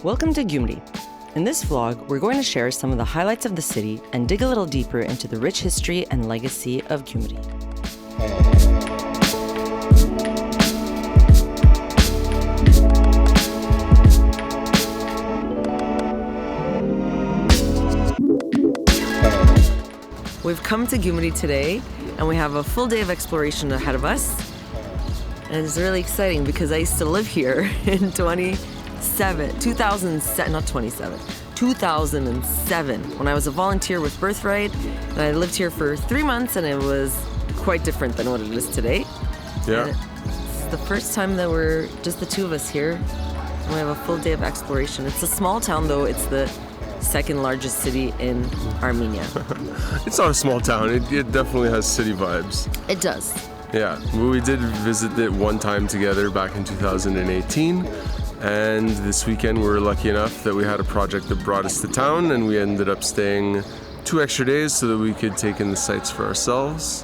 Welcome to Gyumri. In this vlog, we're going to share some of the highlights of the city and dig a little deeper into the rich history and legacy of Gyumri. We've come to Gyumri today, and we have a full day of exploration ahead of us. And it's really exciting because I used to live here in 2007, when I was a volunteer with Birthright, and I lived here for 3 months, and it was quite different than what it is today. Yeah. And it's the first time that we're just the two of us here. We have a full day of exploration. It's a small town, though. It's the second largest city in Armenia. It's not a small town. It definitely has city vibes. It does. Yeah. Well, we did visit it one time together back in 2018. And this weekend we were lucky enough that we had a project that brought us to town, and we ended up staying 2 extra days so that we could take in the sights for ourselves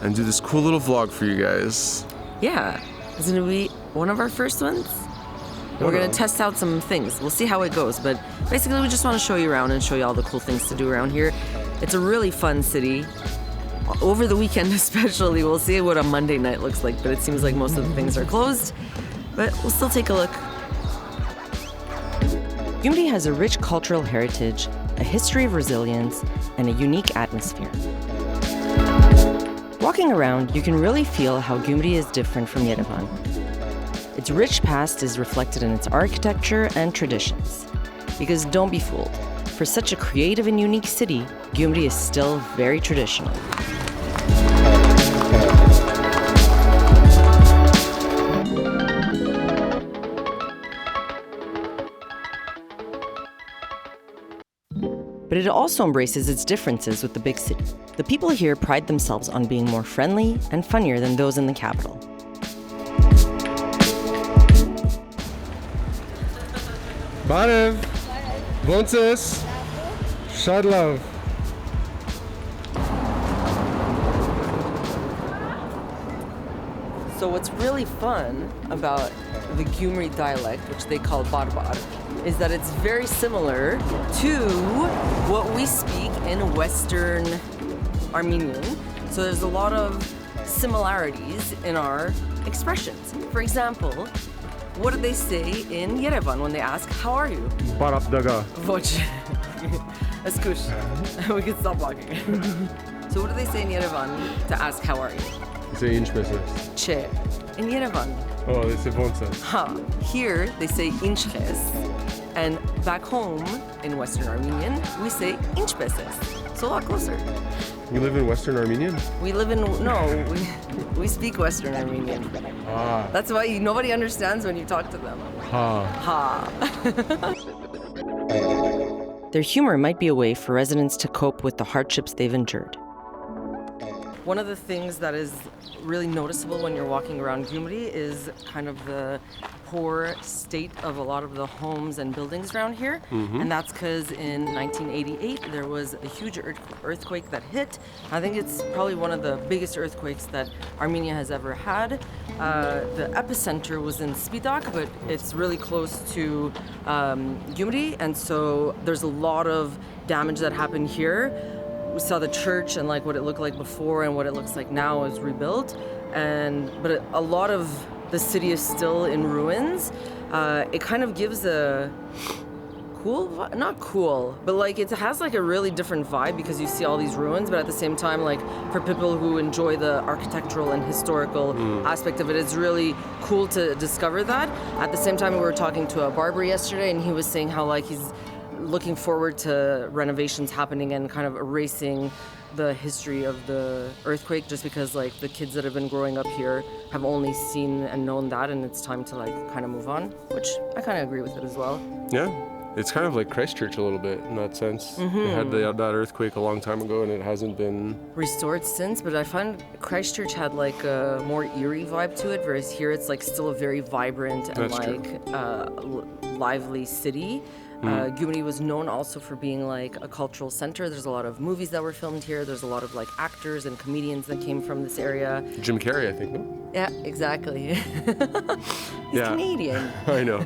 and do this cool little vlog for you guys. Yeah. Isn't it be one of our first ones? We're going to test out some things. We'll see how it goes, but basically we just want to show you around and show you all the cool things to do around here. It's a really fun city. Over the weekend especially, we'll see what a Monday night looks like, but it seems like most of the things are closed, but we'll still take a look. Gyumri has a rich cultural heritage, a history of resilience, and a unique atmosphere. Walking around, you can really feel how Gyumri is different from Yerevan. Its rich past is reflected in its architecture and traditions. Because don't be fooled, for such a creative and unique city, Gyumri is still very traditional. But it also embraces its differences with the big city. The people here pride themselves on being more friendly and funnier than those in the capital. Barev, Bonces, Shadlov. So what's really fun about the Gyumri dialect, which they call barbar, is that it's very similar to what we speak in Western Armenian. So there's a lot of similarities in our expressions. For example, what do they say in Yerevan when they ask, how are you? Barabdaga. Voch. Eskush. We can stop walking. So what do they say in Yerevan to ask, how are you? They say inch pesos. Che. In Yerevan. Oh, they say Bonces. Ha. Here they say inchches. And back home in Western Armenian, we say inch pesos. So a lot closer. You live in Western Armenian? We speak Western Armenian. Ah. That's why nobody understands when you talk to them. Ha. Ha. Their humor might be a way for residents to cope with the hardships they've endured. One of the things that is really noticeable when you're walking around Gyumri is kind of the poor state of a lot of the homes and buildings around here. Mm-hmm. And that's because in 1988 there was a huge earthquake that hit. I think it's probably one of the biggest earthquakes that Armenia has ever had. The epicenter was in Spidak, but it's really close to Gyumri, and so there's a lot of damage that happened here. We saw the church and like what it looked like before and what it looks like now is rebuilt, but a lot of the city is still in ruins. It kind of gives a not cool, but like it has like a really different vibe because you see all these ruins, but at the same time, like for people who enjoy the architectural and historical aspect of it, it's really cool to discover that. At the same time, we were talking to a barber yesterday, and he was saying how like he's looking forward to renovations happening and kind of erasing the history of the earthquake, just because like the kids that have been growing up here have only seen and known that, and it's time to like kind of move on, which I kind of agree with it as well. Yeah. It's kind of like Christchurch a little bit in that sense. Mm-hmm. They had that earthquake a long time ago, and it hasn't been restored since, but I find Christchurch had like a more eerie vibe to it, whereas here it's like still a very vibrant and lively city. Gyumri was known also for being like a cultural center. There's a lot of movies that were filmed here. There's a lot of like actors and comedians that came from this area. Jim Carrey, I think, no? Yeah, exactly. He's Canadian. I know.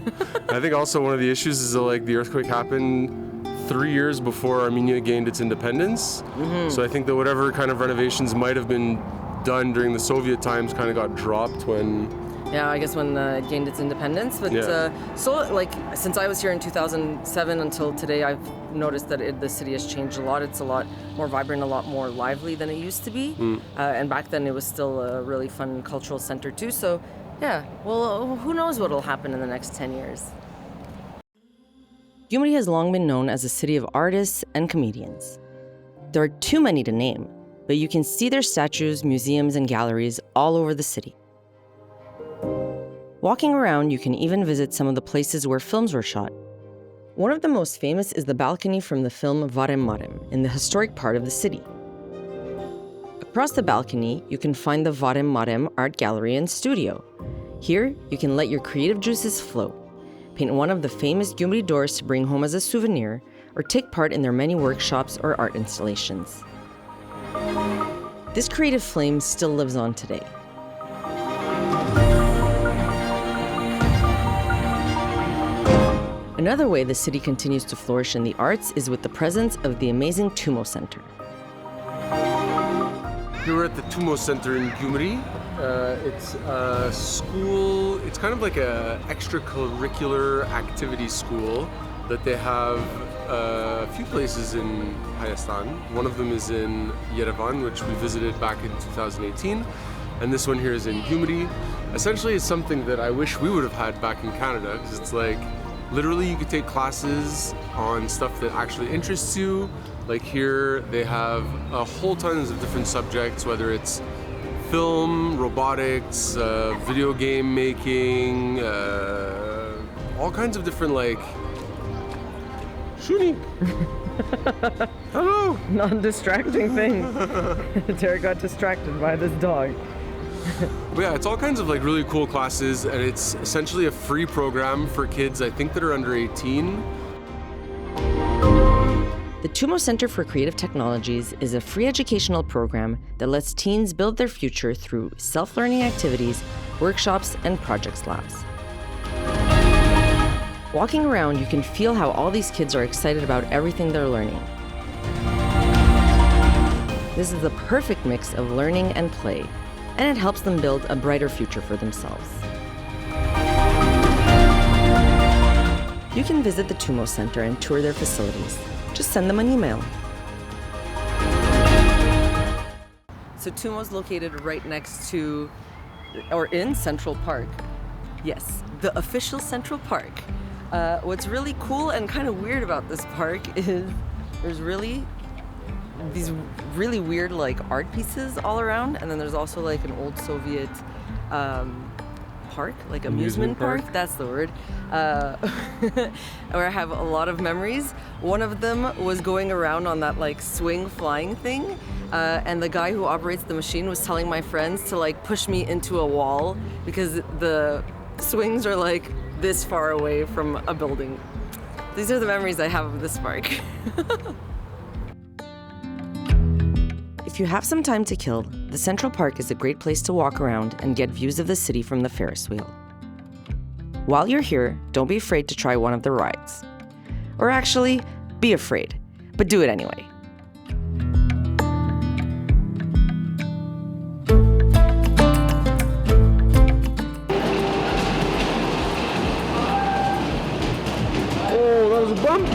I think also one of the issues is that like the earthquake happened 3 years before Armenia gained its independence. So I think that whatever kind of renovations might have been done during the Soviet times kind of got dropped when... Yeah, I guess when it gained its independence. But so, like, since I was here in 2007 until today, I've noticed that the city has changed a lot. It's a lot more vibrant, a lot more lively than it used to be. And back then, it was still a really fun cultural center, too. So, yeah, well, who knows what will happen in the next 10 years. Gyumri has long been known as a city of artists and comedians. There are too many to name, but you can see their statues, museums, and galleries all over the city. Walking around, you can even visit some of the places where films were shot. One of the most famous is the balcony from the film Varem Marem in the historic part of the city. Across the balcony, you can find the Varem Marem art gallery and studio. Here, you can let your creative juices flow, paint one of the famous Gyumri doors to bring home as a souvenir, or take part in their many workshops or art installations. This creative flame still lives on today. Another way the city continues to flourish in the arts is with the presence of the amazing Tumo Center. Here we're at the Tumo Center in Gyumri. It's a school, it's kind of like a extracurricular activity school that they have a few places in Hayastan. One of them is in Yerevan, which we visited back in 2018. And this one here is in Gyumri. Essentially, it's something that I wish we would have had back in Canada, because it's like, literally, you could take classes on stuff that actually interests you. Like here, they have a whole tons of different subjects, whether it's film, robotics, video game making, all kinds of different like... Shunik! Hello! Non-distracting thing. Derek got distracted by this dog. But yeah, it's all kinds of like really cool classes, and it's essentially a free program for kids, I think, that are under 18. The Tumo Center for Creative Technologies is a free educational program that lets teens build their future through self-learning activities, workshops, and projects labs. Walking around, you can feel how all these kids are excited about everything they're learning. This is the perfect mix of learning and play, and it helps them build a brighter future for themselves. You can visit the Tumo Center and tour their facilities. Just send them an email. So Tumo's located right next to, or in Central Park. Yes, the official Central Park. What's really cool and kind of weird about this park is there's these really weird like art pieces all around, and then there's also like an old Soviet park, like amusement park. That's the word. Where I have a lot of memories. One of them was going around on that like swing flying thing, and the guy who operates the machine was telling my friends to like push me into a wall because the swings are like this far away from a building. These are the memories I have of this park. If you have some time to kill, the Central Park is a great place to walk around and get views of the city from the Ferris wheel. While you're here, don't be afraid to try one of the rides. Or actually, be afraid, but do it anyway. Oh, that was a bump!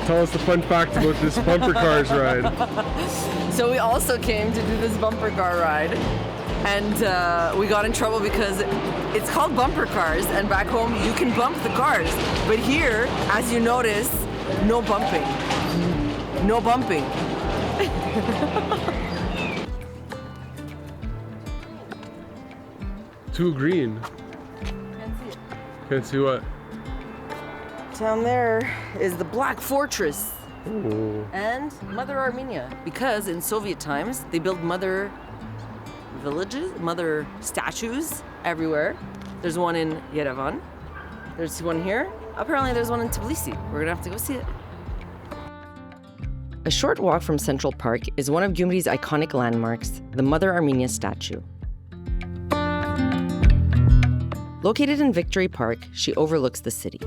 Tell us the fun fact about this bumper cars ride. So we also came to do this bumper car ride, and we got in trouble because it's called bumper cars, and back home you can bump the cars. But here, as you notice, no bumping. No bumping. Too green. Can't see it. Can't see what? Down there is the Black Fortress. Ooh. And Mother Armenia, because in Soviet times they built mother villages, mother statues everywhere. There's one in Yerevan, there's one here, Apparently there's one in Tbilisi. We're gonna have to go see it. A short walk from Central Park is one of Gyumri's iconic landmarks, the Mother Armenia statue. Located in Victory Park, she overlooks the city.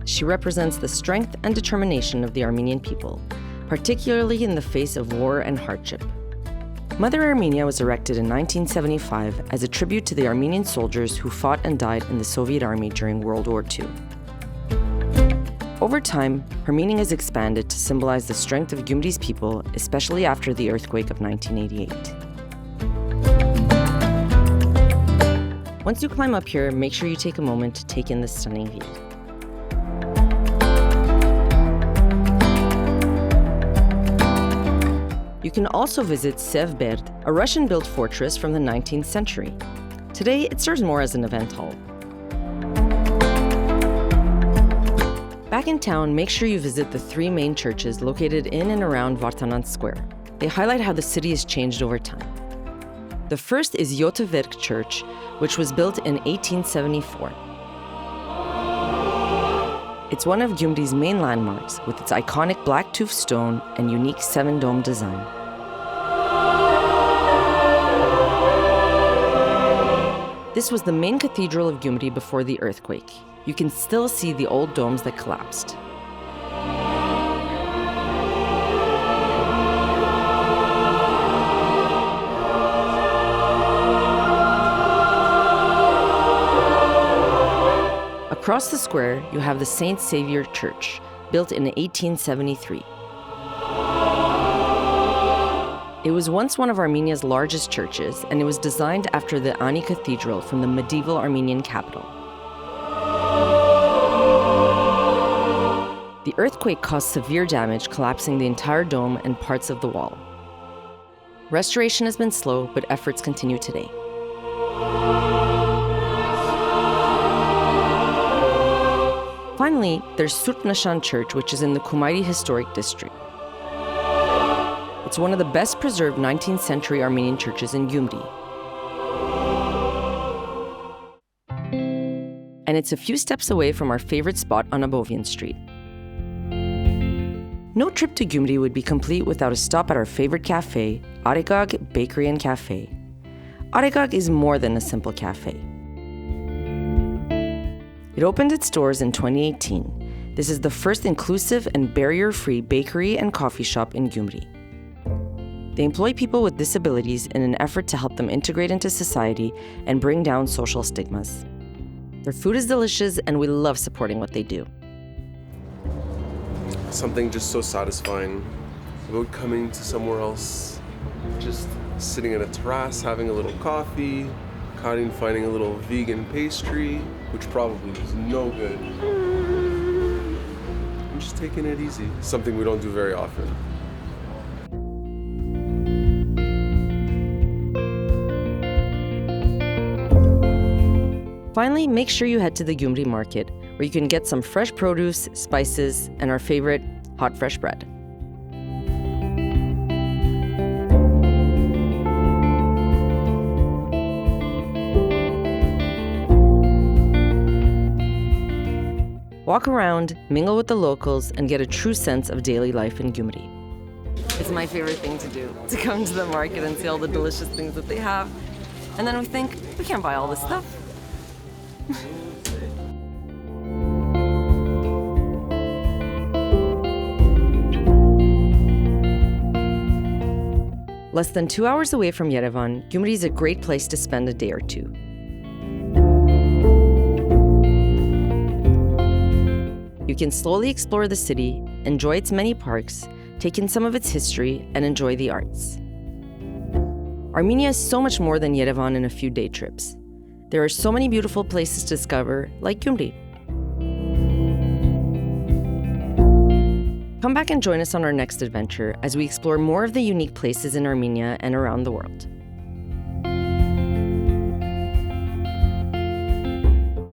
She represents the strength and determination of the Armenian people, particularly in the face of war and hardship. Mother Armenia was erected in 1975 as a tribute to the Armenian soldiers who fought and died in the Soviet Army during World War II. Over time, her meaning has expanded to symbolize the strength of Gyumri's people, especially after the earthquake of 1988. Once you climb up here, make sure you take a moment to take in the stunning view. You can also visit Sevberd, a Russian-built fortress from the 19th century. Today, it serves more as an event hall. Back in town, make sure you visit the 3 main churches located in and around Vartanant Square. They highlight how the city has changed over time. The first is Yoteverk Church, which was built in 1874. It's one of Gyumri's main landmarks with its iconic black tuff stone and unique 7-dome design. This was the main cathedral of Gyumri before the earthquake. You can still see the old domes that collapsed. Across the square, you have the Saint Saviour Church, built in 1873. It was once one of Armenia's largest churches, and it was designed after the Ani Cathedral from the medieval Armenian capital. The earthquake caused severe damage, collapsing the entire dome and parts of the wall. Restoration has been slow, but efforts continue today. Finally, there's Surp Nashan Church, which is in the Kumairi Historic District. It's one of the best preserved 19th century Armenian churches in Gyumri. And it's a few steps away from our favorite spot on Abovian Street. No trip to Gyumri would be complete without a stop at our favorite cafe, Aregag Bakery and Cafe. Aregag is more than a simple cafe. It opened its doors in 2018. This is the first inclusive and barrier-free bakery and coffee shop in Gyumri. They employ people with disabilities in an effort to help them integrate into society and bring down social stigmas. Their food is delicious, and we love supporting what they do. Something just so satisfying about coming to somewhere else, just sitting in a terrace, having a little coffee, Carine finding a little vegan pastry, which probably is no good. I'm just taking it easy, something we don't do very often. Finally, make sure you head to the Gyumri Market, where you can get some fresh produce, spices, and our favorite, hot fresh bread. Walk around, mingle with the locals, and get a true sense of daily life in Gyumri. It's my favorite thing to do, to come to the market and see all the delicious things that they have. And then we think, we can't buy all this stuff. Less than 2 hours away from Yerevan, Gyumri is a great place to spend a day or two. You can slowly explore the city, enjoy its many parks, take in some of its history, and enjoy the arts. Armenia is so much more than Yerevan in a few day trips. There are so many beautiful places to discover, like Gyumri. Come back and join us on our next adventure as we explore more of the unique places in Armenia and around the world.